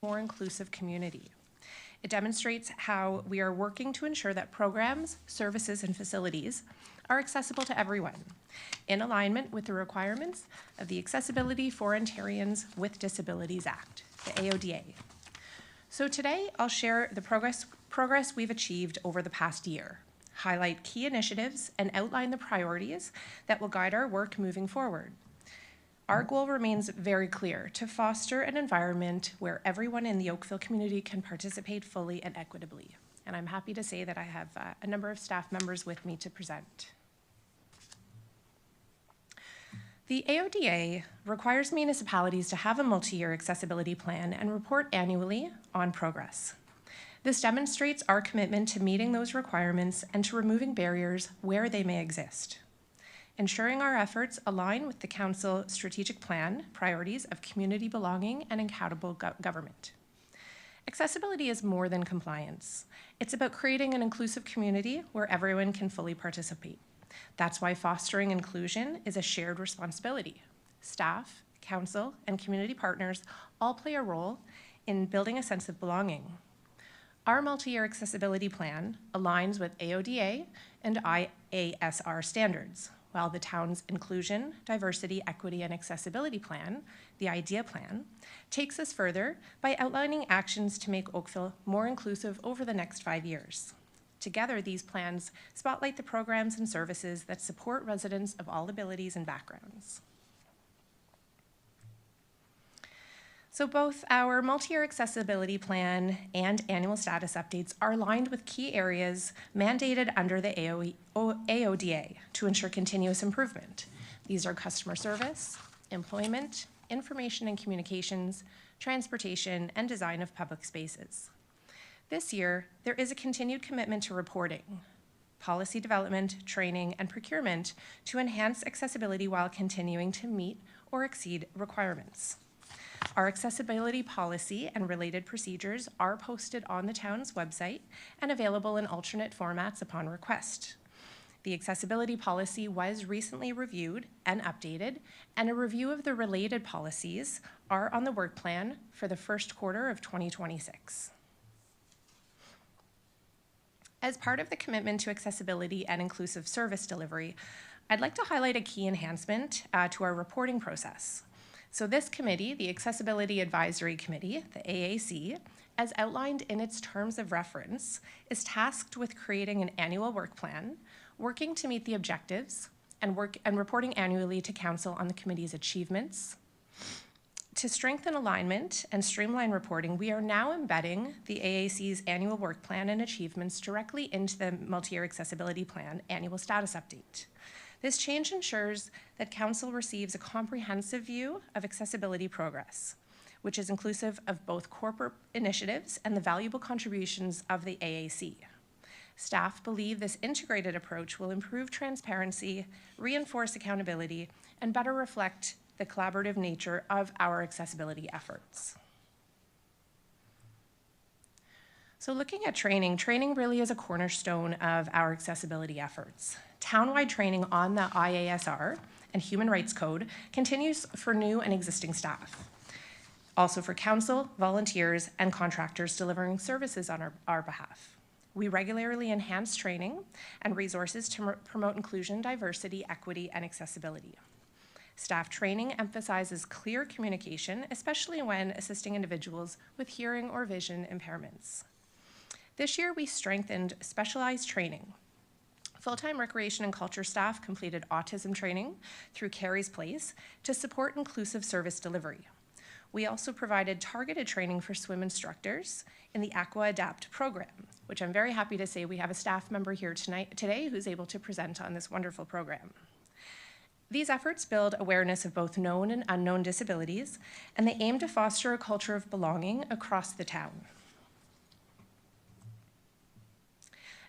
more inclusive community. It demonstrates how we are working to ensure that programs, services, and facilities are accessible to everyone, in alignment with the requirements of the Accessibility for Ontarians with Disabilities Act, the AODA. So today, I'll share the progress we've achieved over the past year, highlight key initiatives, and outline the priorities that will guide our work moving forward. Our goal remains very clear: to foster an environment where everyone in the Oakville community can participate fully and equitably. And I'm happy to say that I have a number of staff members with me to present. The AODA requires municipalities to have a multi-year accessibility plan and report annually on progress. This demonstrates our commitment to meeting those requirements and to removing barriers where they may exist, ensuring our efforts align with the Council strategic plan priorities of community belonging and accountable government. Accessibility is more than compliance. It's about creating an inclusive community where everyone can fully participate. That's why fostering inclusion is a shared responsibility. Staff, council, and community partners all play a role in building a sense of belonging. Our multi-year accessibility plan aligns with AODA and IASR standards, while the town's Inclusion, Diversity, Equity, and Accessibility Plan, the IDEA Plan, takes us further by outlining actions to make Oakville more inclusive over the next 5 years. Together, these plans spotlight the programs and services that support residents of all abilities and backgrounds. So both our multi-year accessibility plan and annual status updates are aligned with key areas mandated under the AODA to ensure continuous improvement. These are customer service, employment, information and communications, transportation, and design of public spaces. This year, there is a continued commitment to reporting, policy development, training, and procurement to enhance accessibility while continuing to meet or exceed requirements. Our accessibility policy and related procedures are posted on the town's website and available in alternate formats upon request. The accessibility policy was recently reviewed and updated, and a review of the related policies are on the work plan for the first quarter of 2026. As part of the commitment to accessibility and inclusive service delivery, I'd like to highlight a key enhancement to our reporting process. So this committee, the Accessibility Advisory Committee, the AAC, as outlined in its terms of reference, is tasked with creating an annual work plan, working to meet the objectives, and reporting annually to Council on the committee's achievements. To strengthen alignment and streamline reporting, we are now embedding the AAC's annual work plan and achievements directly into the multi-year accessibility plan annual status update. This change ensures that Council receives a comprehensive view of accessibility progress, which is inclusive of both corporate initiatives and the valuable contributions of the AAC. Staff believe this integrated approach will improve transparency, reinforce accountability, and better reflect the collaborative nature of our accessibility efforts. So looking at training really is a cornerstone of our accessibility efforts. Townwide training on the IASR and Human Rights Code continues for new and existing staff. Also for council, volunteers, and contractors delivering services on our behalf. We regularly enhance training and resources to promote inclusion, diversity, equity, and accessibility. Staff training emphasizes clear communication, especially when assisting individuals with hearing or vision impairments. This year, we strengthened specialized training. Full-time recreation and culture staff completed autism training through Carey's Place to support inclusive service delivery. We also provided targeted training for swim instructors in the Aqua Adapt program, which I'm very happy to say we have a staff member here today who's able to present on this wonderful program. These efforts build awareness of both known and unknown disabilities, and they aim to foster a culture of belonging across the town.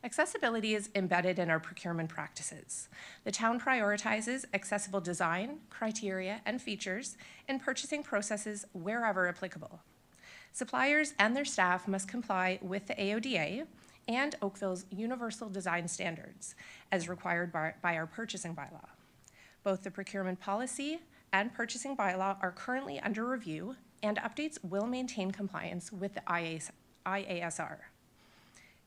Accessibility is embedded in our procurement practices. The town prioritizes accessible design, criteria, and features in purchasing processes wherever applicable. Suppliers and their staff must comply with the AODA and Oakville's universal design standards as required by our purchasing bylaw. Both the procurement policy and purchasing bylaw are currently under review and updates will maintain compliance with the IASR.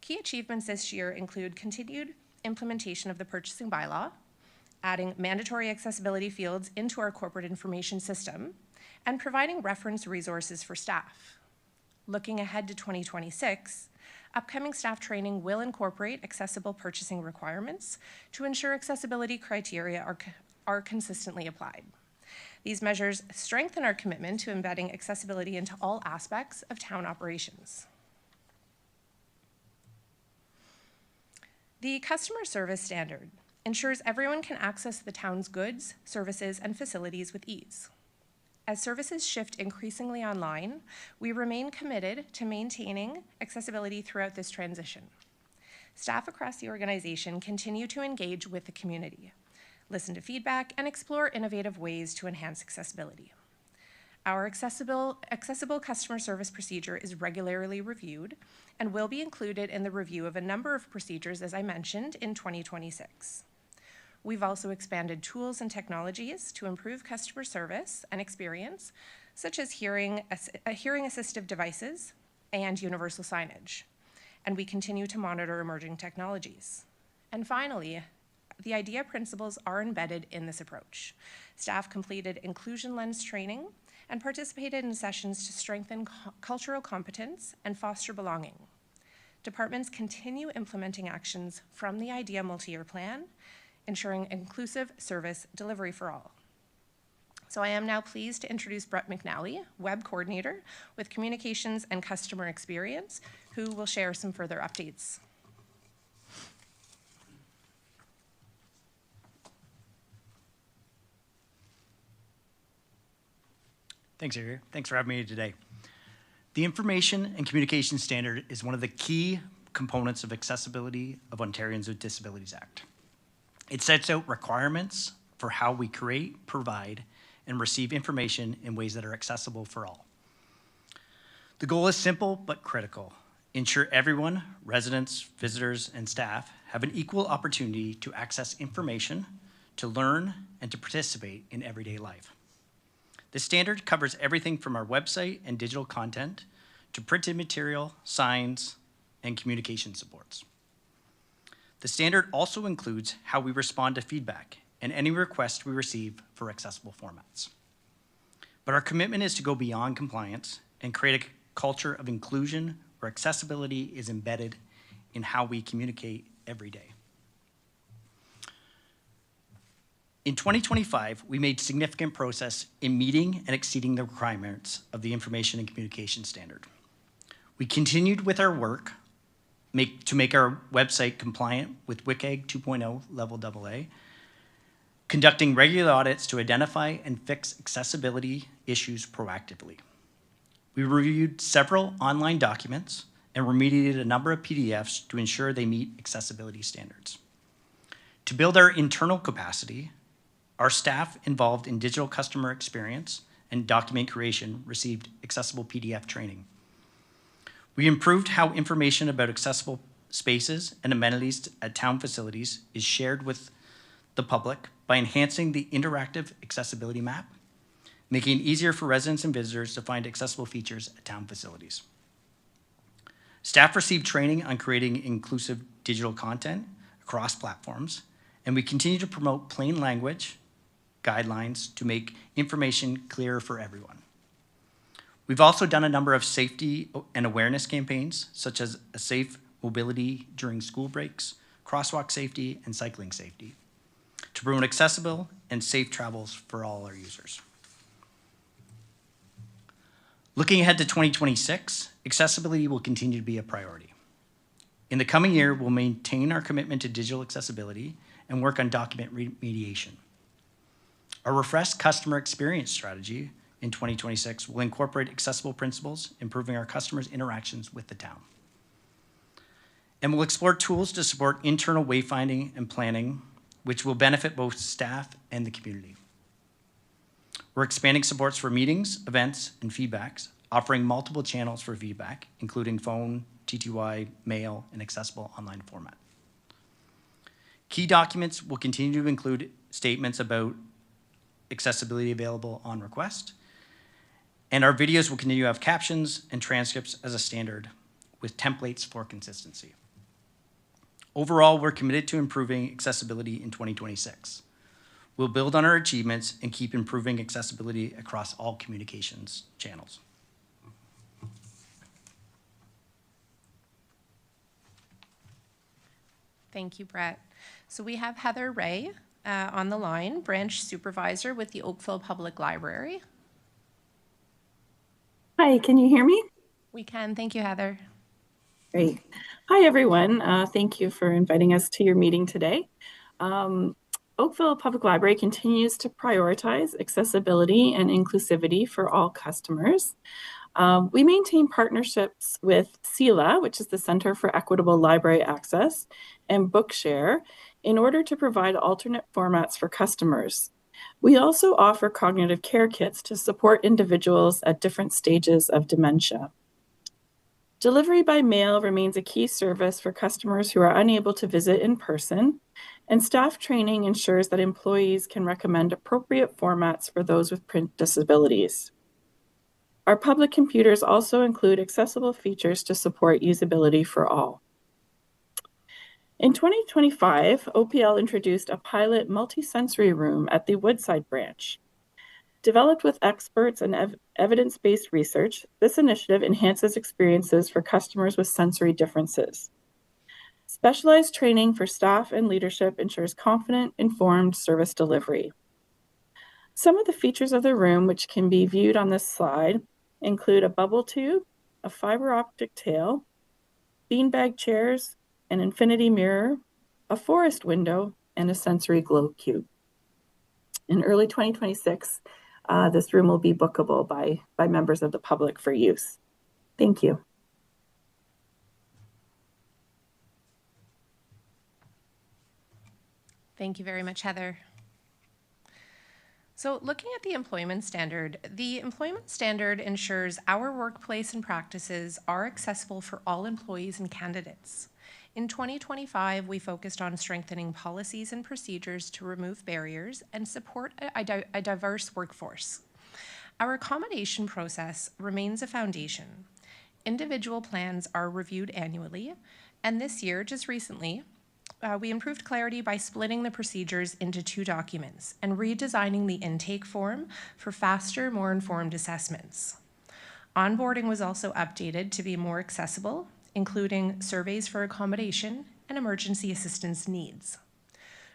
Key achievements this year include continued implementation of the purchasing bylaw, adding mandatory accessibility fields into our corporate information system, and providing reference resources for staff. Looking ahead to 2026, upcoming staff training will incorporate accessible purchasing requirements to ensure accessibility criteria are consistently applied. These measures strengthen our commitment to embedding accessibility into all aspects of town operations. The customer service standard ensures everyone can access the town's goods, services, and facilities with ease. As services shift increasingly online, we remain committed to maintaining accessibility throughout this transition. Staff across the organization continue to engage with the community, listen to feedback, and explore innovative ways to enhance accessibility. Our accessible customer service procedure is regularly reviewed and will be included in the review of a number of procedures, as I mentioned, in 2026. We've also expanded tools and technologies to improve customer service and experience, such as hearing assistive devices and universal signage. And we continue to monitor emerging technologies. And finally, the IDEA principles are embedded in this approach. Staff completed inclusion lens training and participated in sessions to strengthen cultural competence and foster belonging. Departments continue implementing actions from the IDEA multi-year plan, ensuring inclusive service delivery for all. So I am now pleased to introduce Brett McNally, Web Coordinator with Communications and Customer Experience, who will share some further updates. Thanks, Ari. Thanks for having me today. The Information and Communication Standard is one of the key components of accessibility of Ontarians with Disabilities Act. It sets out requirements for how we create, provide, and receive information in ways that are accessible for all. The goal is simple but critical. Ensure everyone, residents, visitors, and staff have an equal opportunity to access information, to learn, and to participate in everyday life. The standard covers everything from our website and digital content to printed material, signs, and communication supports. The standard also includes how we respond to feedback and any requests we receive for accessible formats. But our commitment is to go beyond compliance and create a culture of inclusion where accessibility is embedded in how we communicate every day. In 2025, we made significant progress in meeting and exceeding the requirements of the Information and Communication Standard. We continued with our work to make our website compliant with WCAG 2.0 Level AA, conducting regular audits to identify and fix accessibility issues proactively. We reviewed several online documents and remediated a number of PDFs to ensure they meet accessibility standards. To build our internal capacity, our staff involved in digital customer experience and document creation received accessible PDF training. We improved how information about accessible spaces and amenities at town facilities is shared with the public by enhancing the interactive accessibility map, making it easier for residents and visitors to find accessible features at town facilities. Staff received training on creating inclusive digital content across platforms, and we continue to promote plain language guidelines to make information clearer for everyone. We've also done a number of safety and awareness campaigns, such as a safe mobility during school breaks, crosswalk safety, and cycling safety, to promote accessible and safe travels for all our users. Looking ahead to 2026, accessibility will continue to be a priority. In the coming year, we'll maintain our commitment to digital accessibility and work on document remediation. Our refreshed customer experience strategy in 2026 will incorporate accessible principles, improving our customers' interactions with the town. And we'll explore tools to support internal wayfinding and planning, which will benefit both staff and the community. We're expanding supports for meetings, events, and feedbacks, offering multiple channels for feedback, including phone, TTY, mail, and accessible online format. Key documents will continue to include statements about accessibility available on request, And our videos will continue to have captions and transcripts as a standard with templates for consistency. Overall, we're committed to improving accessibility in 2026. We'll build on our achievements and keep improving accessibility across all communications channels. Thank you, Brett. So we have Heather Ray on the line, branch supervisor with the Oakville Public Library. Hi, can you hear me? We can. Thank you, Heather. Great. Hi, everyone. Thank you for inviting us to your meeting today. Oakville Public Library continues to prioritize accessibility and inclusivity for all customers. We maintain partnerships with CELA, which is the Center for Equitable Library Access, and Bookshare in order to provide alternate formats for customers. We also offer cognitive care kits to support individuals at different stages of dementia. Delivery by mail remains a key service for customers who are unable to visit in person, and staff training ensures that employees can recommend appropriate formats for those with print disabilities. Our public computers also include accessible features to support usability for all. In 2025, OPL introduced a pilot multisensory room at the Woodside branch. Developed with experts and evidence-based research, this initiative enhances experiences for customers with sensory differences. Specialized training for staff and leadership ensures confident, informed service delivery. Some of the features of the room, which can be viewed on this slide, include a bubble tube, a fiber optic tail, beanbag chairs, an infinity mirror, a forest window, and a sensory glow cube. In early 2026, this room will be bookable by members of the public for use. Thank you. Thank you very much, Heather. So looking at the employment standard ensures our workplace and practices are accessible for all employees and candidates. In 2025, we focused on strengthening policies and procedures to remove barriers and support a diverse workforce. Our accommodation process remains a foundation. Individual plans are reviewed annually, and this year, just recently, we improved clarity by splitting the procedures into 2 documents and redesigning the intake form for faster, more informed assessments. Onboarding was also updated to be more accessible, including surveys for accommodation and emergency assistance needs.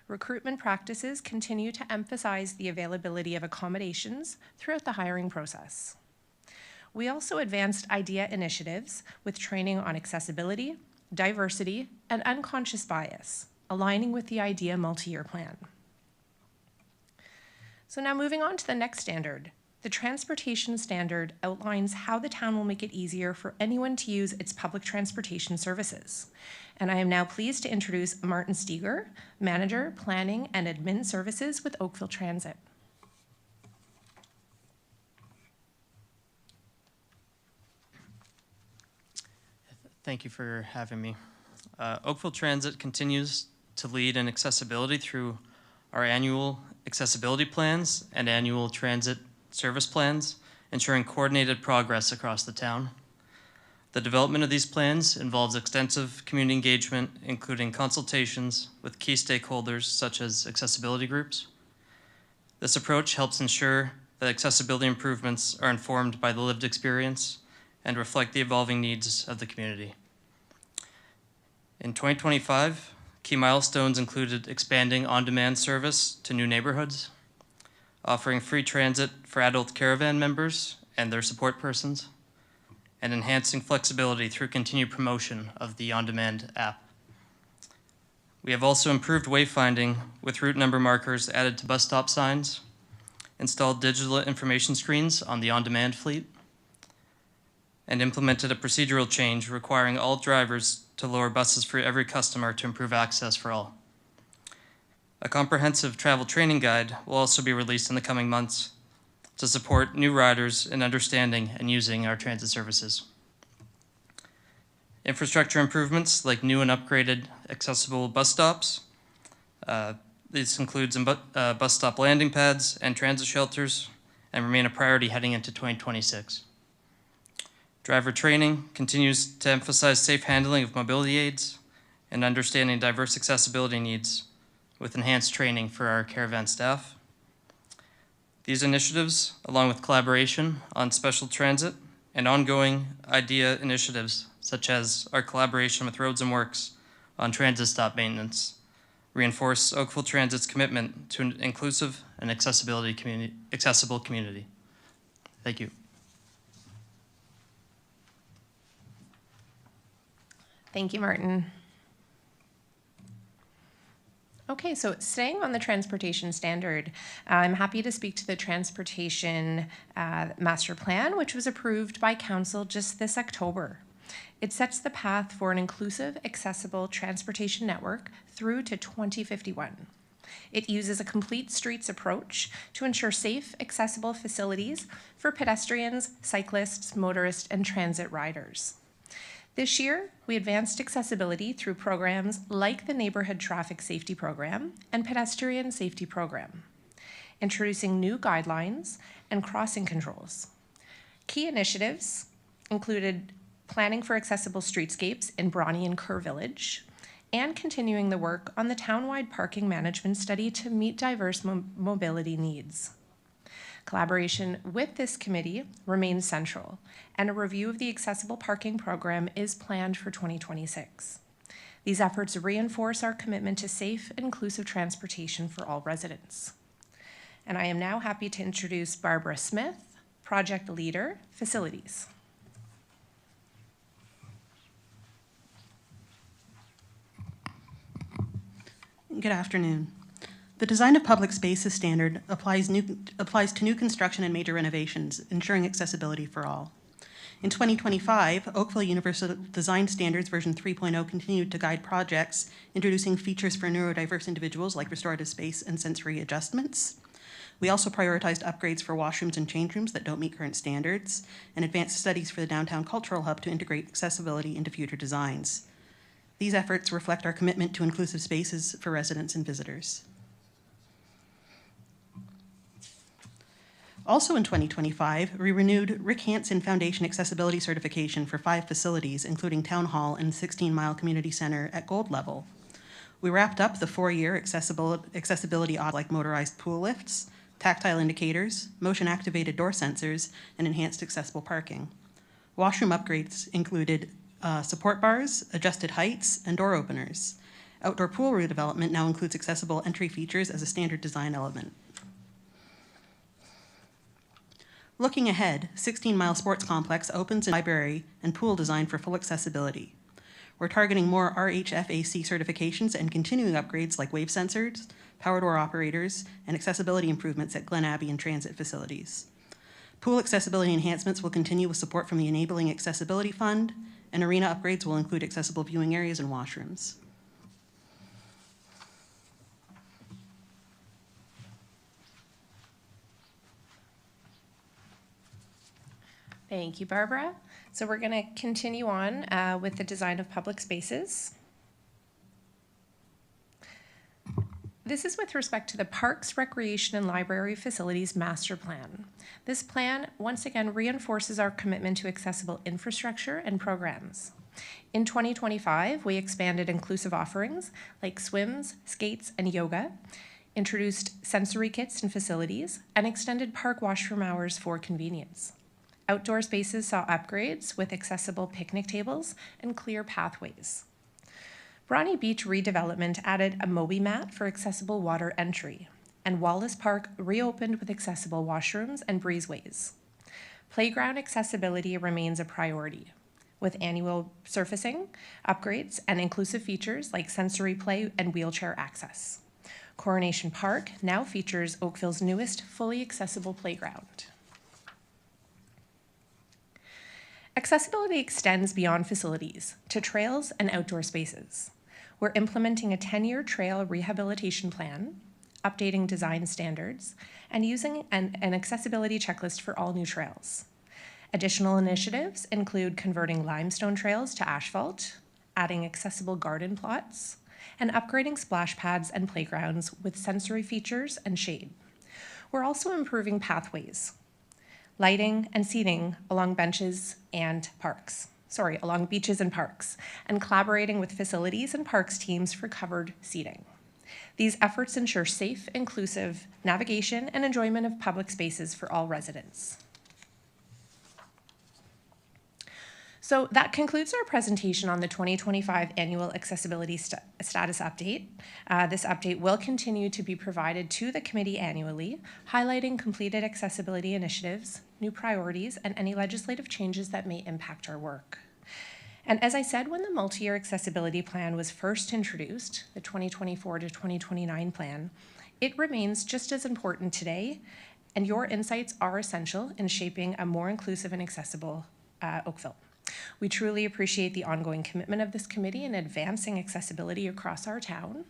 Recruitment practices continue to emphasize the availability of accommodations throughout the hiring process. We also advanced IDEA initiatives with training on accessibility, diversity, and unconscious bias, aligning with the IDEA multi-year plan. So now moving on to the next standard. The transportation standard outlines how the town will make it easier for anyone to use its public transportation services. And I am now pleased to introduce Martin Steger, Manager, Planning and Admin Services with Oakville Transit. Thank you for having me. Oakville Transit continues to lead in accessibility through our annual accessibility plans and annual transit service plans, ensuring coordinated progress across the town. The development of these plans involves extensive community engagement, including consultations with key stakeholders such as accessibility groups. This approach helps ensure that accessibility improvements are informed by the lived experience and reflect the evolving needs of the community. In 2025, key milestones included expanding on-demand service to new neighborhoods, offering free transit for adult caravan members and their support persons, and enhancing flexibility through continued promotion of the on-demand app. We have also improved wayfinding with route number markers added to bus stop signs, installed digital information screens on the on-demand fleet, and implemented a procedural change requiring all drivers to lower buses for every customer to improve access for all. A comprehensive travel training guide will also be released in the coming months to support new riders in understanding and using our transit services. Infrastructure improvements like new and upgraded accessible bus stops. This includes bus stop landing pads and transit shelters, and remain a priority heading into 2026. Driver training continues to emphasize safe handling of mobility aids and understanding diverse accessibility needs with enhanced training for our caravan staff. These initiatives, along with collaboration on special transit and ongoing IDEA initiatives, such as our collaboration with Roads and Works on transit stop maintenance, reinforce Oakville Transit's commitment to an inclusive and accessible community. Thank you. Thank you, Martin. Okay, so staying on the transportation standard, I'm happy to speak to the transportation master plan, which was approved by council just this October. It sets the path for an inclusive, accessible transportation network through to 2051. It uses a complete streets approach to ensure safe, accessible facilities for pedestrians, cyclists, motorists, and transit riders. This year, we advanced accessibility through programs like the Neighborhood Traffic Safety Program and Pedestrian Safety Program, introducing new guidelines and crossing controls. Key initiatives included planning for accessible streetscapes in Bronte and Kerr Village, and continuing the work on the townwide parking management study to meet diverse mobility needs. Collaboration with this committee remains central, and a review of the accessible parking program is planned for 2026. These efforts reinforce our commitment to safe and inclusive transportation for all residents. And I am now happy to introduce Barbara Smith, Project Leader, Facilities. Good afternoon. The design of public spaces standard applies to new construction and major renovations, ensuring accessibility for all. In 2025, Oakville Universal Design Standards version 3.0 continued to guide projects, introducing features for neurodiverse individuals like restorative space and sensory adjustments. We also prioritized upgrades for washrooms and change rooms that don't meet current standards, and advanced studies for the downtown cultural hub to integrate accessibility into future designs. These efforts reflect our commitment to inclusive spaces for residents and visitors. Also in 2025, we renewed Rick Hansen Foundation Accessibility Certification for 5 facilities, including Town Hall and 16 Mile Community Center at gold level. We wrapped up the 4-year accessibility audit like motorized pool lifts, tactile indicators, motion-activated door sensors, and enhanced accessible parking. Washroom upgrades included support bars, adjusted heights, and door openers. Outdoor pool redevelopment now includes accessible entry features as a standard design element. Looking ahead, 16 Mile Sports Complex opens a library and pool design for full accessibility. We're targeting more RHFAC certifications and continuing upgrades like wave sensors, power door operators, and accessibility improvements at Glen Abbey and transit facilities. Pool accessibility enhancements will continue with support from the Enabling Accessibility Fund, and arena upgrades will include accessible viewing areas and washrooms. Thank you, Barbara. So we're going to continue on with the design of public spaces. This is with respect to the Parks, Recreation, and Library Facilities Master Plan. This plan, once again, reinforces our commitment to accessible infrastructure and programs. In 2025, we expanded inclusive offerings like swims, skates, and yoga, introduced sensory kits and facilities, and extended park washroom hours for convenience. Outdoor spaces saw upgrades with accessible picnic tables and clear pathways. Bronte Beach redevelopment added a Moby mat for accessible water entry, and Wallace Park reopened with accessible washrooms and breezeways. Playground accessibility remains a priority, with annual surfacing, upgrades, and inclusive features like sensory play and wheelchair access. Coronation Park now features Oakville's newest fully accessible playground. Accessibility extends beyond facilities to trails and outdoor spaces. We're implementing a 10-year trail rehabilitation plan, updating design standards, and using an accessibility checklist for all new trails. Additional initiatives include converting limestone trails to asphalt, adding accessible garden plots, and upgrading splash pads and playgrounds with sensory features and shade. We're also improving pathways lighting, and seating along beaches and parks. Along beaches and parks, and collaborating with facilities and parks teams for covered seating. These efforts ensure safe, inclusive navigation and enjoyment of public spaces for all residents. So that concludes our presentation on the 2025 Annual Accessibility Status Update. This update will continue to be provided to the committee annually, highlighting completed accessibility initiatives, new priorities, and any legislative changes that may impact our work. And as I said, when the multi-year accessibility plan was first introduced, the 2024 to 2029 plan, it remains just as important today, and your insights are essential in shaping a more inclusive and accessible Oakville. We truly appreciate the ongoing commitment of this committee in advancing accessibility across our town.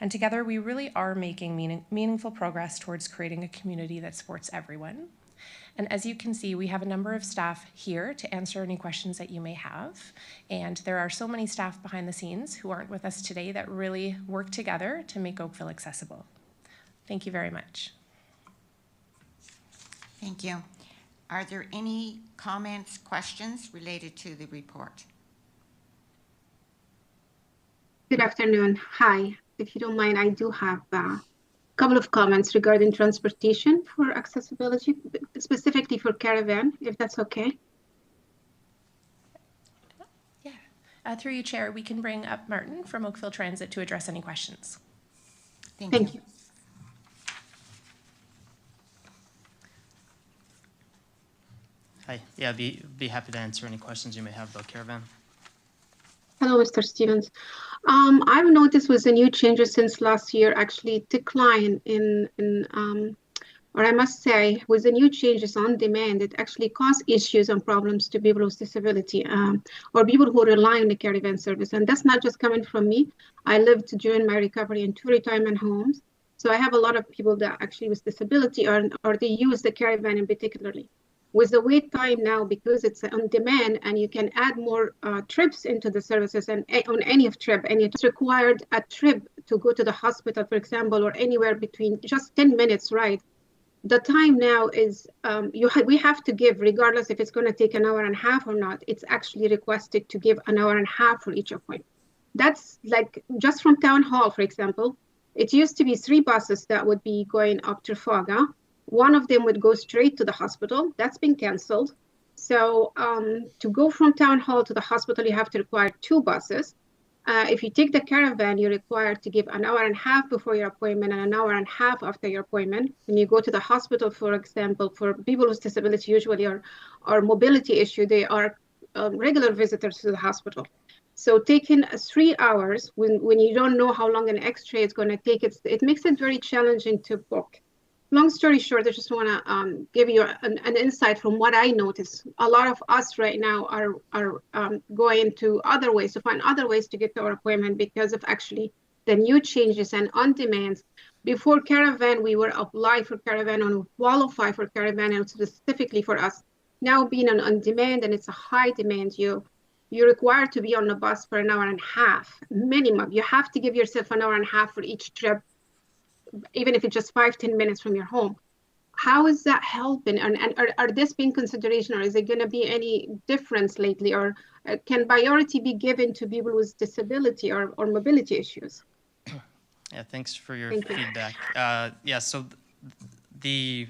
And together, we really are making meaningful progress towards creating a community that supports everyone. And as you can see, we have a number of staff here to answer any questions that you may have. And there are so many staff behind the scenes who aren't with us today that really work together to make Oakville accessible. Thank you very much. Thank you. Are there any comments, questions related to the report? Good afternoon. Hi. If you don't mind, I do have a couple of comments regarding transportation for accessibility, specifically for caravan, if that's okay. Yeah. Through you, Chair, we can bring up Martin from Oakville Transit to address any questions. Thank you. Hi, yeah, be happy to answer any questions you may have about Caravan. Hello, Mr. Stevens. I've noticed with the new changes since last year, actually decline or I must say, with the new changes on demand, it actually caused issues and problems to people with disability or people who rely on the caravan service. And that's not just coming from me. I lived during my recovery in 2 retirement homes. So I have a lot of people that actually with disability or they use the caravan in particularly. With the wait time now, because it's on demand and you can add more trips into the services and on any trip, and it's required a trip to go to the hospital, for example, or anywhere between just 10 minutes, right? The time now is, we have to give, regardless if it's going to take an hour and a half or not, it's actually requested to give an hour and a half for each appointment. That's like just from Town Hall, for example, it used to be 3 buses that would be going up Trafalgar. One of them would go straight to the hospital. That's been canceled. So to go from Town Hall to the hospital, you have to require 2 buses. If you take the caravan, you're required to give an hour and a half before your appointment and an hour and a half after your appointment. When you go to the hospital, for example, for people with disability usually or mobility issue, they are regular visitors to the hospital. So taking 3 hours when you don't know how long an X-ray is going to take, it makes it very challenging to book. Long story short, I just want to give you an insight from what I noticed. A lot of us right now are going to other ways, to find other ways to get to our appointment because of actually the new changes and on demand. Before caravan, we were apply for caravan and qualify for caravan and specifically for us. Now being on demand and it's a high demand, you're required to be on the bus for an hour and a half minimum. You have to give yourself an hour and a half for each trip, even if it's just 5-10 minutes from your home. How is that helping? And are this being consideration, or is it going to be any difference lately? Or can priority be given to people with disability or mobility issues? Yeah, thanks for your feedback. Yeah, so the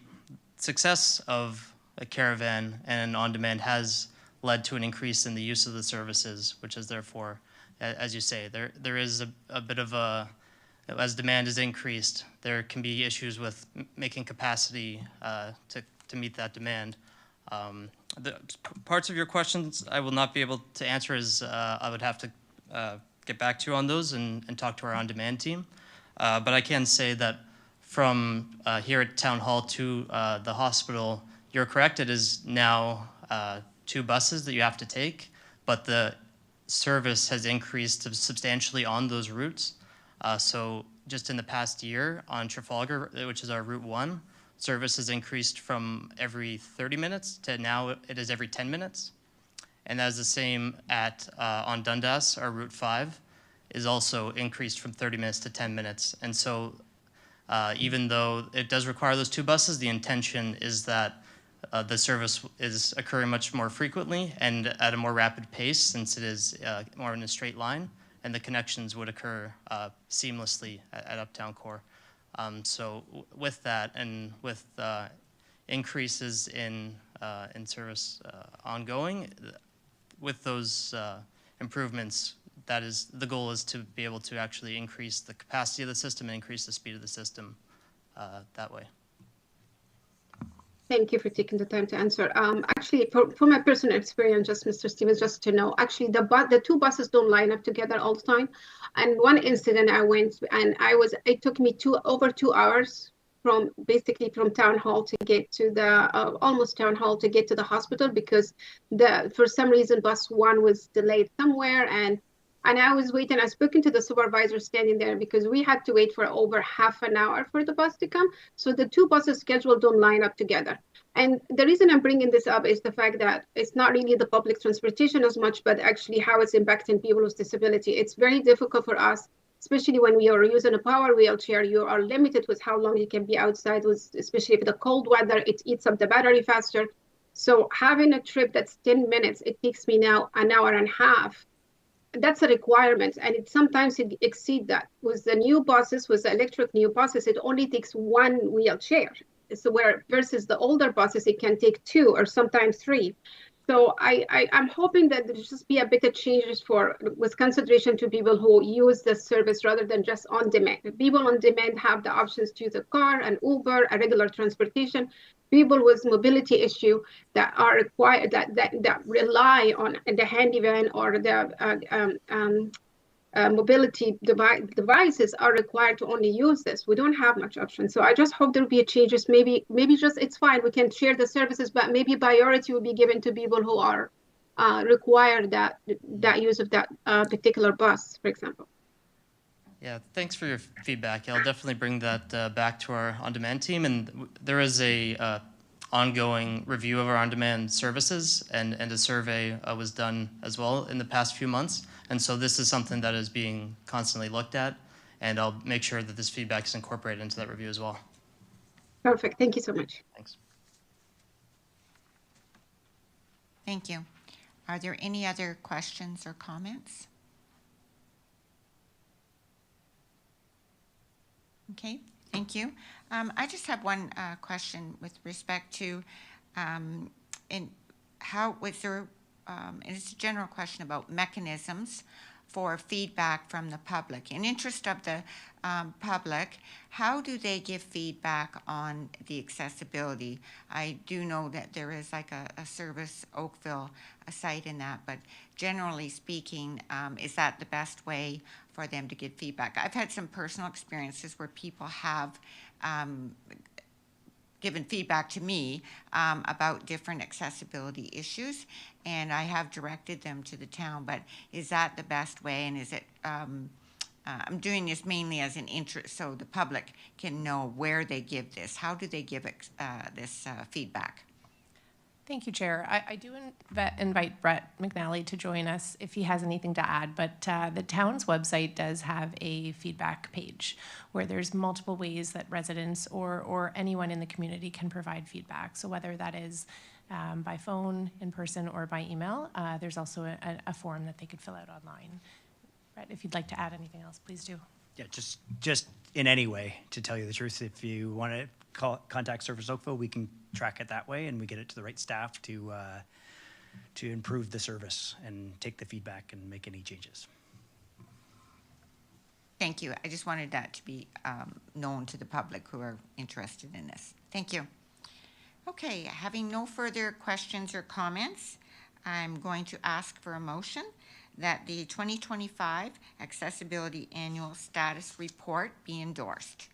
success of a caravan and on-demand has led to an increase in the use of the services, which is therefore, as you say, there is a bit of a, as demand is increased, there can be issues with making capacity to meet that demand. The parts of your questions I will not be able to answer, as I would have to get back to you on those and talk to our on-demand team. But I can say that from here at Town Hall to the hospital, you're correct, it is now 2 buses that you have to take, but the service has increased substantially on those routes. So just in the past year on Trafalgar, which is our Route 1, service has increased from every 30 minutes to now it is every 10 minutes. And that is the same at on Dundas, our Route 5 is also increased from 30 minutes to 10 minutes. And so even though it does require those 2 buses, the intention is that the service is occurring much more frequently and at a more rapid pace since it is more in a straight line, and the connections would occur seamlessly at Uptown Core. So with that and with increases in service ongoing, with those improvements, that is the goal, is to be able to actually increase the capacity of the system and increase the speed of the system that way. Thank you for taking the time to answer. Actually, for my personal experience, just Mr. Stevens, just to know, actually the two buses don't line up together all the time. And one incident I went and it took me over 2 hours from town hall to get to the almost town hall to get to the hospital, because for some reason bus one was delayed somewhere, and I was waiting. I was speaking to the supervisor standing there because we had to wait for over half an hour for the bus to come. So the two buses schedule don't line up together. And the reason I'm bringing this up is the fact that it's not really the public transportation as much, but actually how it's impacting people with disability. It's very difficult for us, especially when we are using a power wheelchair. You are limited with how long you can be outside, especially if the cold weather, it eats up the battery faster. So having a trip that's 10 minutes, it takes me now an hour and a half. That's a requirement, and sometimes it exceeds that. With the new buses, with the electric new buses, it only takes one wheelchair. So versus the older buses, it can take two or sometimes three. So I'm hoping that there just be a bit of changes with consideration to people who use the service rather than just on demand. People on demand have the options to use a car, an Uber, a regular transportation. People with mobility issue that are required that rely on the handy van or the mobility devices are required to only use this. We don't have much option. So I just hope there will be a changes. Maybe just it's fine. We can share the services, but maybe priority will be given to people who are require that use of that particular bus, for example. Yeah, thanks for your feedback. I'll definitely bring that back to our on-demand team, and there is a ongoing review of our on-demand services, and a survey was done as well in the past few months, and so this is something that is being constantly looked at, and I'll make sure that this feedback is incorporated into that review as well. Perfect. Thank you so much. Thanks. Thank you. Are there any other questions or comments? Okay, thank you. I just have one question with respect to, and it's a general question about mechanisms for feedback from the public. In interest of the public, how do they give feedback on the accessibility? I do know that there is like a Service Oakville, a site in that, but generally speaking, is that the best way for them to give feedback? I've had some personal experiences where people have given feedback to me about different accessibility issues, and I have directed them to the town, but is that the best way? And is it, I'm doing this mainly as an interest so the public can know where they give this. How do they give this feedback? Thank you, Chair. I do invite Brett McNally to join us if he has anything to add, but the town's website does have a feedback page where there's multiple ways that residents or anyone in the community can provide feedback. So whether that is by phone, in person, or by email, there's also a form that they could fill out online. Brett, if you'd like to add anything else, please do. Yeah, just in any way, to tell you the truth, if you want to contact Service Oakville, we can track it that way, and we get it to the right staff to improve the service and take the feedback and make any changes. Thank you. I just wanted that to be known to the public who are interested in this. Thank you. Okay, having no further questions or comments, I'm going to ask for a motion that the 2025 Accessibility Annual Status Report be endorsed.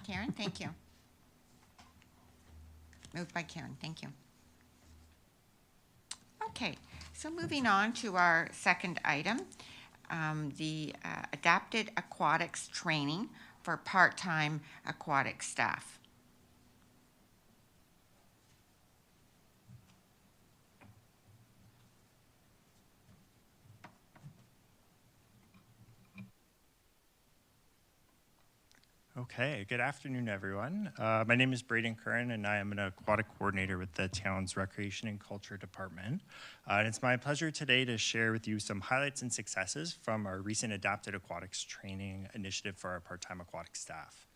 Karen, thank you. Moved by Karen, thank you. Okay, so moving on to our second item, the Adapted Aquatics Training for part-time aquatic staff. Okay, good afternoon, everyone. My name is Braden Curran, and I am an aquatic coordinator with the town's Recreation and Culture Department. And it's my pleasure today to share with you some highlights and successes from our recent Adapted Aquatics training initiative for our part-time aquatic staff.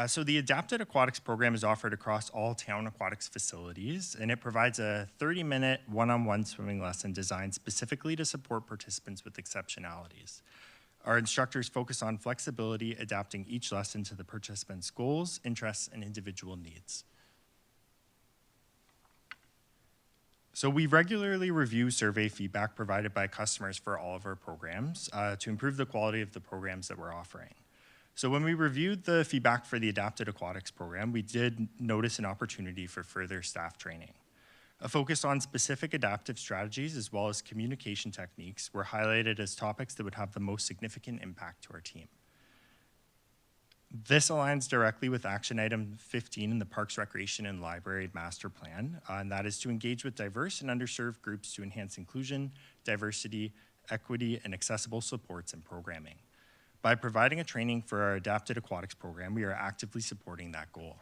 So the Adapted Aquatics program is offered across all town aquatics facilities, and it provides a 30-minute one-on-one swimming lesson designed specifically to support participants with exceptionalities. Our instructors focus on flexibility, adapting each lesson to the participants' goals, interests, and individual needs. So we regularly review survey feedback provided by customers for all of our programs to improve the quality of the programs that we're offering. So when we reviewed the feedback for the Adapted Aquatics program, we did notice an opportunity for further staff training. A focus on specific adaptive strategies as well as communication techniques were highlighted as topics that would have the most significant impact to our team. This aligns directly with action item 15 in the Parks, Recreation, and Library Master Plan, and that is to engage with diverse and underserved groups to enhance inclusion, diversity, equity, and accessible supports and programming. By providing a training for our Adapted Aquatics program, we are actively supporting that goal.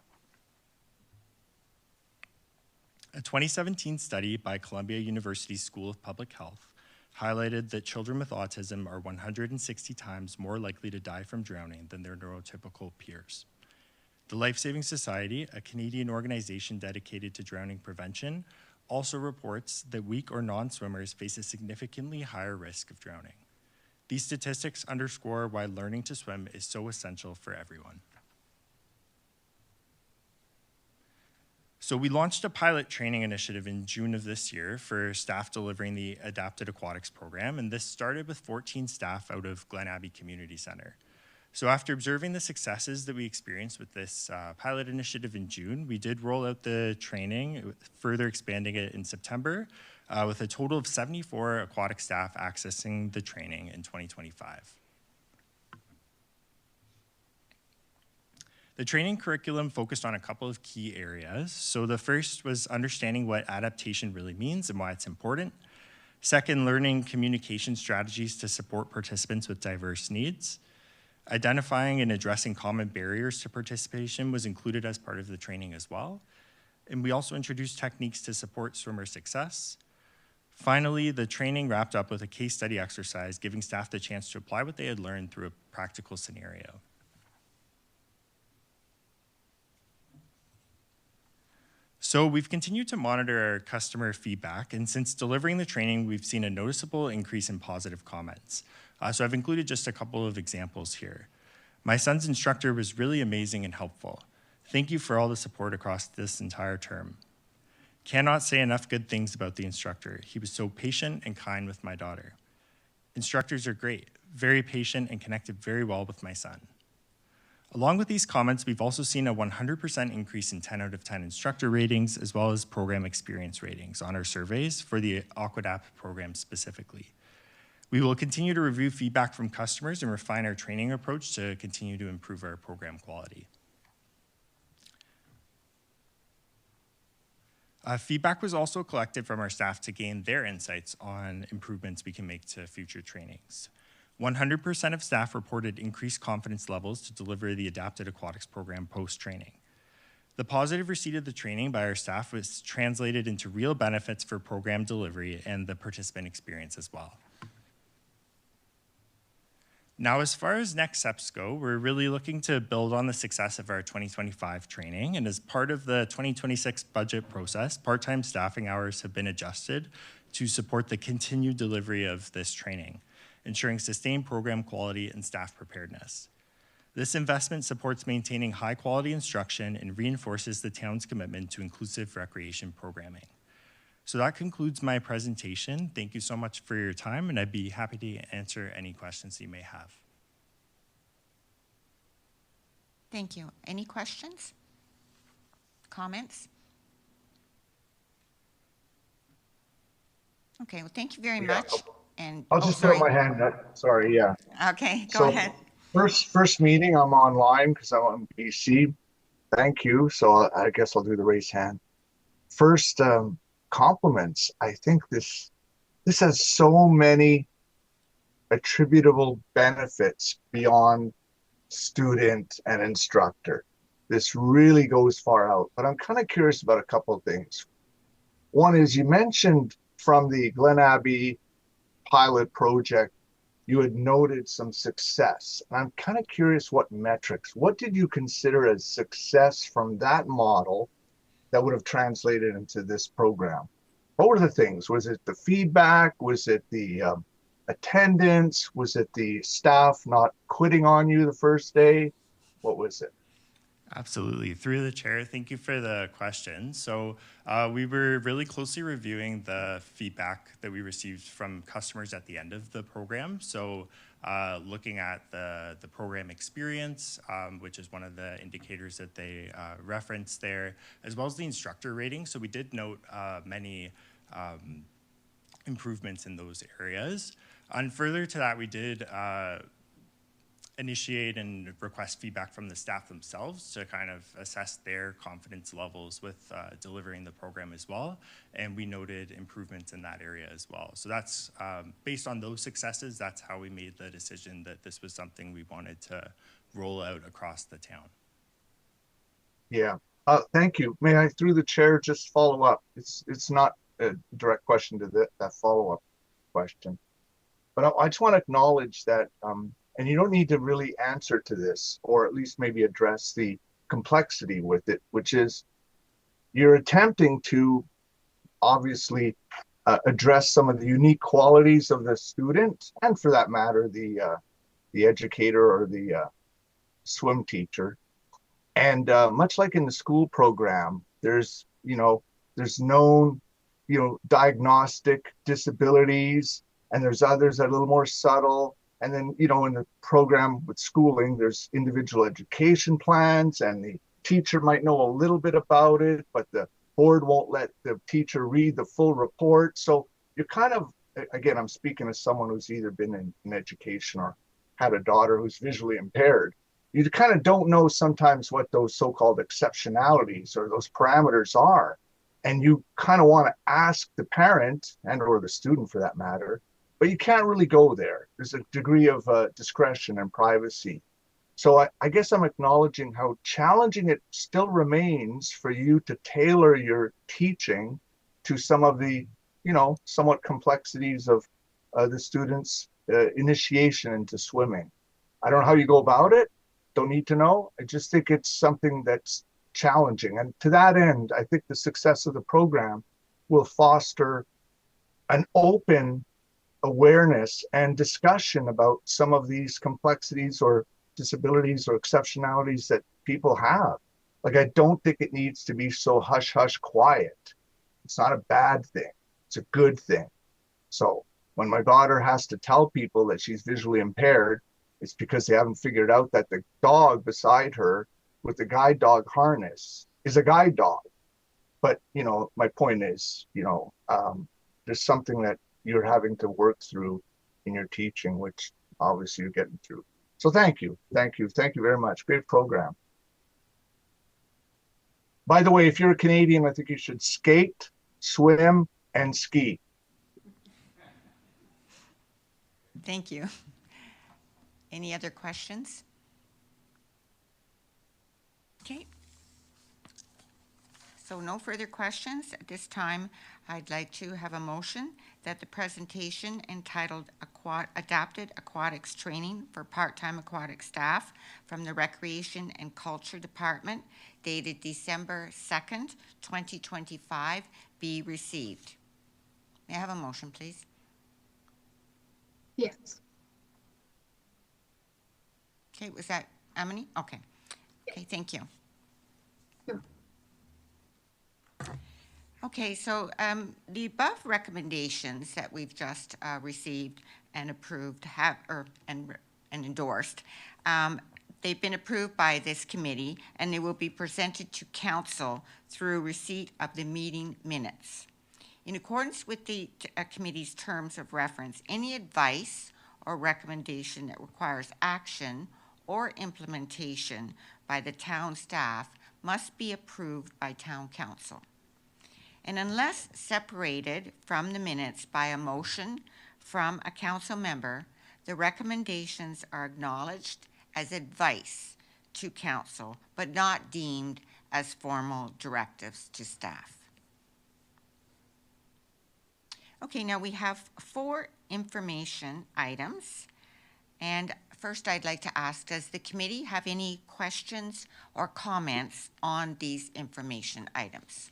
A 2017 study by Columbia University School of Public Health highlighted that children with autism are 160 times more likely to die from drowning than their neurotypical peers. The Life Saving Society, a Canadian organization dedicated to drowning prevention, also reports that weak or non-swimmers face a significantly higher risk of drowning. These statistics underscore why learning to swim is so essential for everyone. So we launched a pilot training initiative in June of this year for staff delivering the Adapted Aquatics program, and this started with 14 staff out of Glen Abbey Community Center. So after observing the successes that we experienced with this pilot initiative in June, we did roll out the training, further expanding it in September, with a total of 74 aquatic staff accessing the training in 2025. The training curriculum focused on a couple of key areas. So the first was understanding what adaptation really means and why it's important. Second, learning communication strategies to support participants with diverse needs. Identifying and addressing common barriers to participation was included as part of the training as well. And we also introduced techniques to support swimmer success. Finally, the training wrapped up with a case study exercise, giving staff the chance to apply what they had learned through a practical scenario. So we've continued to monitor our customer feedback, and since delivering the training, we've seen a noticeable increase in positive comments. So I've included just a couple of examples here. My son's instructor was really amazing and helpful. Thank you for all the support across this entire term. Cannot say enough good things about the instructor. He was so patient and kind with my daughter. Instructors are great, very patient and connected very well with my son. Along with these comments, we've also seen a 100% increase in 10 out of 10 instructor ratings, as well as program experience ratings on our surveys for the AquaDAP program specifically. We will continue to review feedback from customers and refine our training approach to continue to improve our program quality. Feedback was also collected from our staff to gain their insights on improvements we can make to future trainings. 100% of staff reported increased confidence levels to deliver the Adapted Aquatics program post-training. The positive receipt of the training by our staff was translated into real benefits for program delivery and the participant experience as well. Now, as far as next steps go, we're really looking to build on the success of our 2025 training, and as part of the 2026 budget process, part-time staffing hours have been adjusted to support the continued delivery of this training, ensuring sustained program quality and staff preparedness. This investment supports maintaining high-quality instruction and reinforces the town's commitment to inclusive recreation programming. So that concludes my presentation. Thank you so much for your time, and I'd be happy to answer any questions you may have. Thank you. Any questions? Comments? Okay, well, thank you very much. And I'll just throw my hand up. Sorry, yeah. Okay, go ahead. First meeting, I'm online because I'm in BC. Thank you. So I guess I'll do the raise hand. First, compliments. I think this has so many attributable benefits beyond student and instructor. This really goes far out, but I'm kind of curious about a couple of things. One is you mentioned from the Glen Abbey pilot project, you had noted some success. And I'm kind of curious what metrics, what did you consider as success from that model that would have translated into this program? What were the things? Was it the feedback? Was it the attendance? Was it the staff not quitting on you the first day? What was it? Absolutely. Through the chair, thank you for the question. So we were really closely reviewing the feedback that we received from customers at the end of the program. So looking at the program experience, which is one of the indicators that they referenced there, as well as the instructor rating. So we did note many improvements in those areas. And further to that, we did initiate and request feedback from the staff themselves to kind of assess their confidence levels with delivering the program as well. And we noted improvements in that area as well. So that's based on those successes, that's how we made the decision that this was something we wanted to roll out across the town. Yeah, thank you. May I, through the chair, just follow up? It's not a direct question to that follow-up question, but I just want to acknowledge that and you don't need to really answer to this, or at least maybe address the complexity with it, which is you're attempting to obviously address some of the unique qualities of the student, and for that matter, the educator or the swim teacher. And much like in the school program, there's known, diagnostic disabilities, and there's others that are a little more subtle. And then, in the program with schooling, there's individual education plans, and the teacher might know a little bit about it, but the board won't let the teacher read the full report. So you're kind of, again, I'm speaking as someone who's either been in education or had a daughter who's visually impaired. You kind of don't know sometimes what those so-called exceptionalities or those parameters are. And you kind of want to ask the parent and or the student for that matter, but you can't really go there. There's a degree of discretion and privacy. So I guess I'm acknowledging how challenging it still remains for you to tailor your teaching to some of the, somewhat complexities of the students' initiation into swimming. I don't know how you go about it. Don't need to know. I just think it's something that's challenging. And to that end, I think the success of the program will foster an open awareness and discussion about some of these complexities or disabilities or exceptionalities that people have. Like, I don't think it needs to be so hush hush quiet. It's not a bad thing. It's a good thing. So when my daughter has to tell people that she's visually impaired, it's because they haven't figured out that the dog beside her with the guide dog harness is a guide dog. But, my point is, there's something that you're having to work through in your teaching, which obviously you're getting through. So thank you. Thank you very much. Great program. By the way, if you're a Canadian, I think you should skate, swim, and ski. Thank you. Any other questions? Okay. So no further questions. At this time, I'd like to have a motion that the presentation entitled Adapted Aquatics Training for Part-Time Aquatic Staff from the Recreation and Culture Department, dated December 2nd, 2025, be received. May I have a motion, please? Yes. Okay, was that Amity? Okay. Okay, thank you. Sure. Okay, so the above recommendations that we've just received and approved and endorsed, they've been approved by this committee, and they will be presented to council through receipt of the meeting minutes. In accordance with the committee's terms of reference, any advice or recommendation that requires action or implementation by the town staff must be approved by town council. And unless separated from the minutes by a motion from a council member, The recommendations are acknowledged as advice to council, but not deemed as formal directives to staff. Okay, now we have 4 information items. And first I'd like to ask, does the committee have any questions or comments on these information items?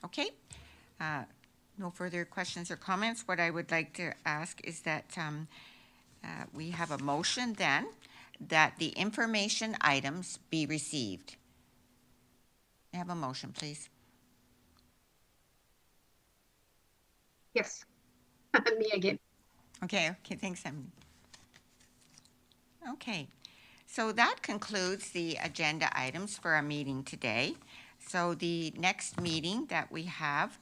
Okay, no further questions or comments. What I would like to ask is that we have a motion then that the information items be received. I have a motion, please. Yes. Me again. Okay, thanks, Emily. Okay, so that concludes the agenda items for our meeting today. So the next meeting that we have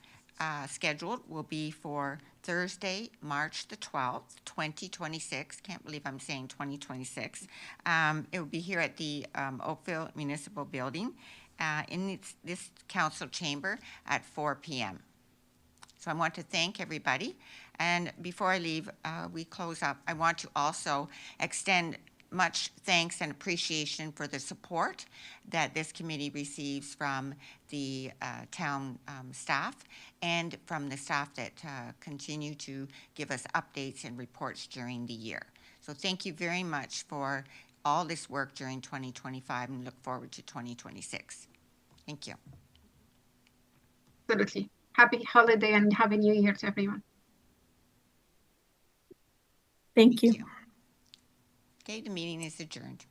scheduled will be for Thursday, March the 12th, 2026. Can't believe I'm saying 2026. It will be here at the Oakville Municipal Building in this council chamber at 4 p.m. So I want to thank everybody. And before I leave, we close up, I want to also extend much thanks and appreciation for the support that this committee receives from the town staff and from the staff that continue to give us updates and reports during the year. So thank you very much for all this work during 2025 and look forward to 2026. Thank you. Absolutely. Happy holiday and happy new year to everyone. Thank you. Okay, the meeting is adjourned.